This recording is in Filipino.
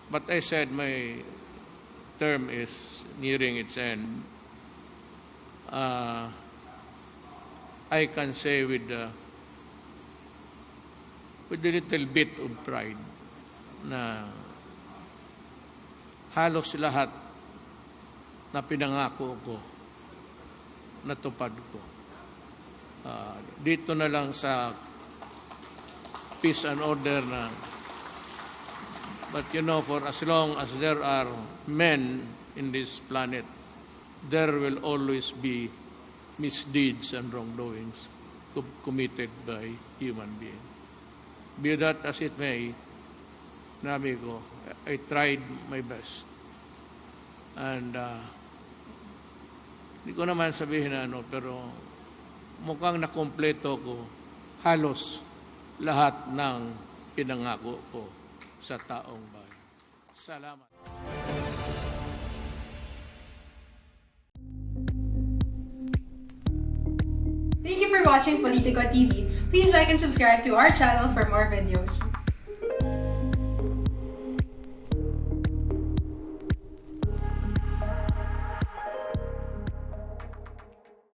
But I said my term is nearing its end. I can say with a little bit of pride na halos lahat na pinangako ko, natupad ko. Dito na lang sa peace and order na. But you know, for as long as there are men in this planet, there will always be misdeeds and wrongdoings committed by human beings. Be that as it may, nabi ko, I tried my best. And hindi ko naman sabihin na ano, pero mukhang nakompleto ko halos lahat ng pinangako ko sa taong bayan. Salamat. Thank you for watching Politico TV. Please like and subscribe to our channel for more videos.